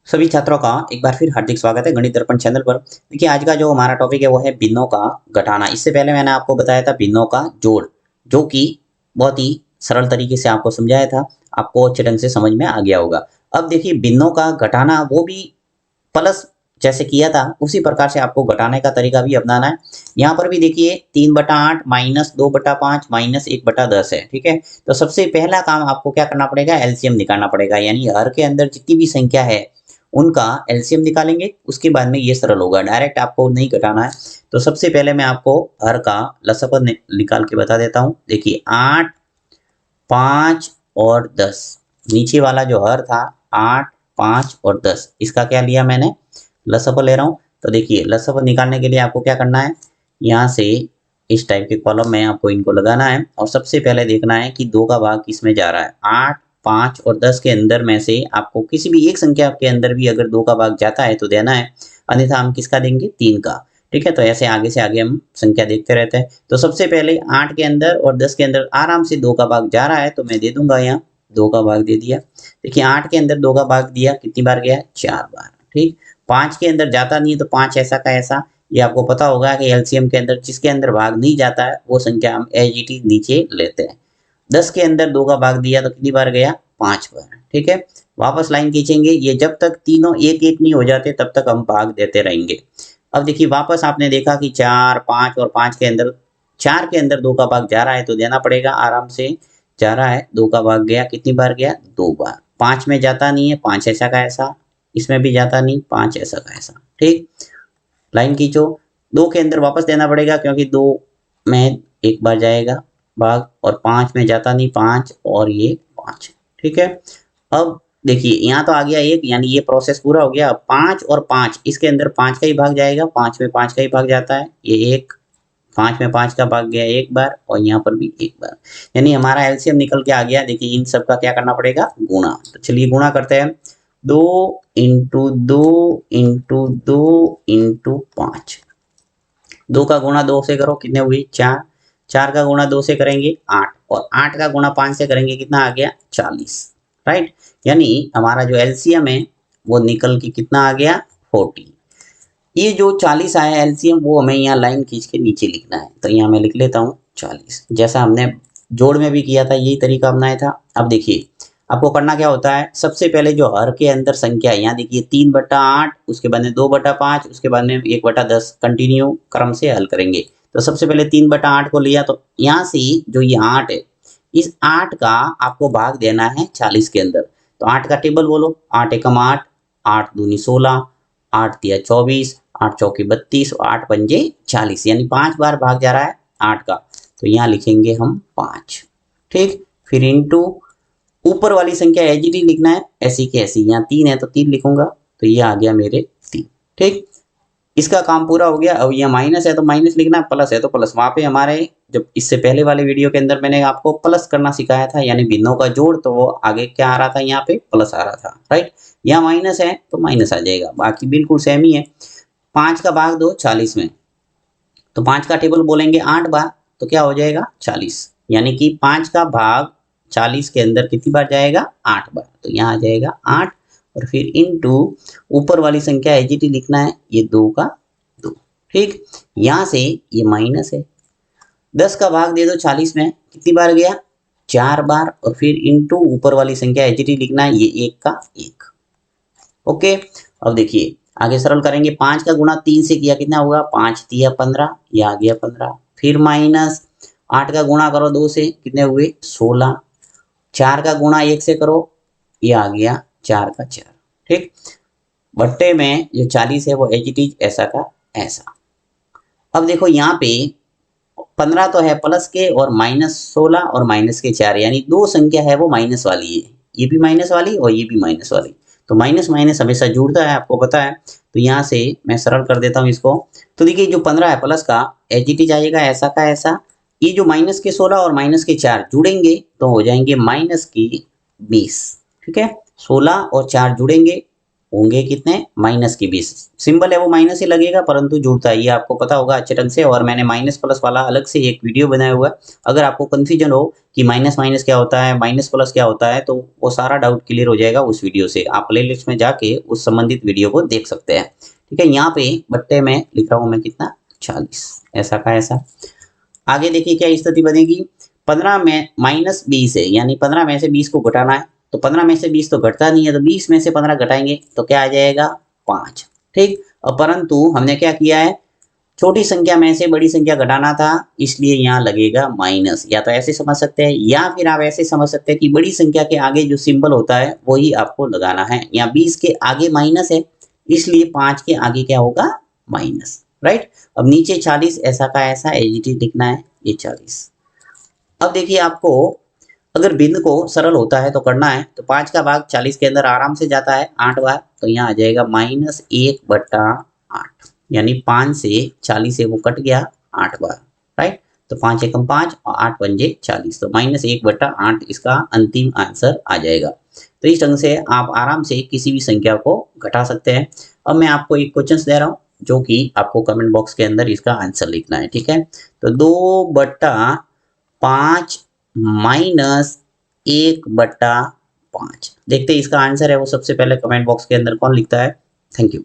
सभी छात्रों का एक बार फिर हार्दिक स्वागत है गणित दर्पण चैनल पर। देखिए आज का जो हमारा टॉपिक है वो है भिन्नों का घटाना। इससे पहले मैंने आपको बताया था भिन्नों का जोड़, जो कि बहुत ही सरल तरीके से आपको समझाया था, आपको अच्छे ढंग से समझ में आ गया होगा। अब देखिए भिन्नों का घटाना वो भी प्लस जैसे किया था उसी प्रकार से आपको घटाने का तरीका भी अपनाना है। यहाँ पर भी देखिए 3/8 माइनस 2/5 माइनस 1/10 है, ठीक है। तो सबसे पहला काम आपको क्या करना पड़ेगा, एलसीएम निकालना पड़ेगा, यानी हर के अंदर जितनी भी संख्या है उनका एलसीएम निकालेंगे। उसके बाद में ये सरल होगा, डायरेक्ट आपको नहीं घटाना है। तो सबसे पहले मैं आपको हर का लसापा निकाल के बता देता हूँ। देखिए 8, 5 और 10, नीचे वाला जो हर था 8, 5 और 10, इसका क्या लिया मैंने, लसापा ले रहा हूँ। तो देखिए लसापा निकालने के लिए आपको क्या करना है, यहाँ से इस टाइप के कॉलम में आपको इनको लगाना है और सबसे पहले देखना है कि 2 का भाग किस में जा रहा है। 8, 5 और 10 के अंदर में से आपको किसी भी एक संख्या के अंदर भी अगर 2 का भाग जाता है तो देना है, अन्यथा हम किसका देंगे, 3 का। ठीक है, तो ऐसे आगे से आगे हम संख्या देखते रहते हैं। तो सबसे पहले 8 के अंदर और 10 के अंदर आराम से 2 का भाग जा रहा है तो मैं दे दूंगा, यहाँ 2 का भाग दे दिया। देखिए 8 के अंदर 2 का भाग दिया, कितनी बार गया, 4 बार। ठीक, 5 के अंदर जाता नहीं है तो 5 ऐसा का ऐसा। ये आपको पता होगा कि एलसीएम के अंदर जिसके अंदर भाग नहीं जाता है वो संख्या हम एज इट इज नीचे लेते हैं। 10 के अंदर 2 का भाग दिया तो कितनी बार गया, 5 बार। ठीक है, वापस लाइन खींचेंगे, ये जब तक तीनों एक एक नहीं हो जाते तब तक हम भाग देते रहेंगे। अब देखिए वापस आपने देखा कि 4, 5 और 5 के अंदर 4 के अंदर 2 का भाग जा रहा है तो देना पड़ेगा, आराम से जा रहा है। 2 का भाग गया, कितनी बार गया, 2 बार। 5 में जाता नहीं है, 5 ऐसा का ऐसा, इसमें भी जाता नहीं, 5 ऐसा का ऐसा। ठीक, लाइन खींचो। 2 के अंदर वापस देना पड़ेगा क्योंकि 2 में एक बार जाएगा भाग, और 5 में जाता नहीं, 5 और ये 5। ठीक है, अब देखिए यहाँ तो आ गया 1, यानी ये प्रोसेस पूरा हो गया। 5 और 5, इसके अंदर 5 का ही भाग जाएगा, 5 में 5 का ही भाग जाता है, ये 1। 5 में 5 का भाग गया 1 बार और यहाँ पर भी 1 बार, यानी हमारा एलसीएम निकल के आ गया। देखिए इन सब का क्या करना पड़ेगा, गुणा। तो चलिए गुणा करते हैं। 2 इंटू 2 इंटू 2 इंटू 5। 2 का गुणा 2 से करो, कितने हुए, 4। 4 का गुणा 2 से करेंगे 8, और 8 का गुणा 5 से करेंगे, कितना आ गया, 40। राइट, यानी हमारा जो एलसीएम है वो निकल के कितना आ गया, 40। ये जो 40 आया एलसीएम वो हमें यहाँ लाइन खींच के नीचे लिखना है। तो यहाँ मैं लिख लेता हूँ 40, जैसा हमने जोड़ में भी किया था यही तरीका अपनाया था। अब देखिए आपको करना क्या होता है, सबसे पहले जो हर के अंदर संख्या है, यहाँ देखिए 3/8, उसके बाद में 2/5, उसके बाद में 1/10, कंटिन्यू क्रम से हल करेंगे। तो सबसे पहले 3/8 को लिया, तो यहाँ से जो ये 8 है, इस 8 का आपको भाग देना है 40 के अंदर। तो 8 का टेबल बोलो, 8 एकम 8, 8 दूनी 16, 8 तिया 24, 8 चौकी 32, 8 पंजे 40, यानी 5 बार भाग जा रहा है 8 का। तो यहाँ लिखेंगे हम 5। ठीक, फिर इंटू ऊपर वाली संख्या एज इट इज लिखना है, ऐसी की ऐसी। यहाँ 3 है तो 3 लिखूंगा, तो ये आ गया मेरे 3। ठीक, इसका काम पूरा हो गया। अब यहाँ माइनस है तो माइनस लिखना है, प्लस है तो प्लस। वहां पे हमारे जब इससे पहले वाले वीडियो के अंदर मैंने आपको प्लस करना सिखाया था, यानी भिन्नों का जोड़, तो वो आगे क्या आ रहा था, यहाँ पे प्लस आ रहा था। राइट, यहाँ माइनस है तो माइनस आ जाएगा, बाकी बिल्कुल सेम ही है। 5 का भाग दो 40 में, तो 5 का टेबल बोलेंगे 8 बार, तो क्या हो जाएगा, 40। यानी कि 5 का भाग 40 के अंदर कितनी बार जाएगा, 8 बार। तो यहाँ आ जाएगा 8, और फिर इनटू ऊपर वाली संख्या एजीटी लिखना है, ये 2 का 2। ठीक, यहाँ से ये माइनस है, 10 का भाग दे दो 40 में, कितनी बार गया, 4 बार, और फिर इनटू ऊपर वाली संख्या एजीटी लिखना है, ये 1 का 1। ओके, अब देखिए आगे सरल करेंगे। 5 का गुणा 3 से किया, कितना होगा, 5 तिया 15, ये आ गया 15। फिर माइनस 8 का गुणा करो 2 से, कितने हुए, 16। 4 का गुणा 1 से करो, ये आ गया 4 का 4। ठीक, बट्टे में जो 40 है वो एज इट इज ऐसा का ऐसा। अब देखो यहाँ पे 15 तो है प्लस के, और -16 और माइनस के 4, यानी दो संख्या है वो माइनस वाली है, ये भी माइनस वाली और ये भी माइनस वाली। तो माइनस माइनस हमेशा जुड़ता है, आपको पता है। तो यहाँ से मैं सरल कर देता हूँ इसको। तो देखिए जो 15 है प्लस का एज इट इज आएगा ऐसा का ऐसा। ये जो माइनस के 16 और माइनस के 4 जुड़ेंगे तो हो जाएंगे -20। ठीक है, 16 और 4 जुड़ेंगे होंगे कितने, माइनस के 20। सिंबल है वो माइनस ही लगेगा परंतु जुड़ता है, ये आपको पता होगा अच्छे ढंग से। और मैंने माइनस प्लस वाला अलग से एक वीडियो बनाया हुआ है, अगर आपको कंफ्यूजन हो कि माइनस माइनस क्या होता है, माइनस प्लस क्या होता है, तो वो सारा डाउट क्लियर हो जाएगा उस वीडियो से। आप प्लेलिस्ट में जाके उस संबंधित वीडियो को देख सकते हैं। ठीक है, यहाँ पे बट्टे में लिख रहा हूँ मैं कितना, 40, ऐसा का ऐसा। आगे देखिए क्या स्थिति बनेगी, 15 में माइनस 20 है, यानी 15 में से 20 को घटाना है, तो 15 में से 20 तो घटता नहीं है, तो 20 में से 15 घटाएंगे तो क्या आ जाएगा, 5। ठीक, अब परंतु हमने क्या किया है, छोटी संख्या में से बड़ी संख्या घटाना था, इसलिए यहाँ लगेगा माइनस। या तो ऐसे समझ सकते हैं या फिर आप ऐसे समझ सकते हैं कि बड़ी संख्या के आगे जो सिंबल होता है वही आपको लगाना है। यहाँ 20 के आगे माइनस है, इसलिए 5 के आगे क्या होगा, माइनस। राइट, अब नीचे 40 ऐसा का ऐसा एजिटी लिखना है, ये 40। अब देखिए आपको अगर भिन्न को सरल होता है तो करना है, तो 5 का भाग 40 के अंदर आराम से जाता है 8 बार, तो यहाँ आ जाएगा -1/8, यानी 5 से 40 से वो कट गया 8 बार। राइट, तो 5 एकम 5 और 8 पंजे 40, तो -1/8 इसका अंतिम आंसर आ जाएगा। तो इस ढंग से आप आराम से किसी भी संख्या को घटा सकते हैं। अब मैं आपको एक क्वेश्चन दे रहा हूँ जो कि आपको कमेंट बॉक्स के अंदर इसका आंसर लिखना है। ठीक है, तो 2/5 -1/5, देखते हैं इसका आंसर है वो सबसे पहले कमेंट बॉक्स के अंदर कौन लिखता है। Thank you.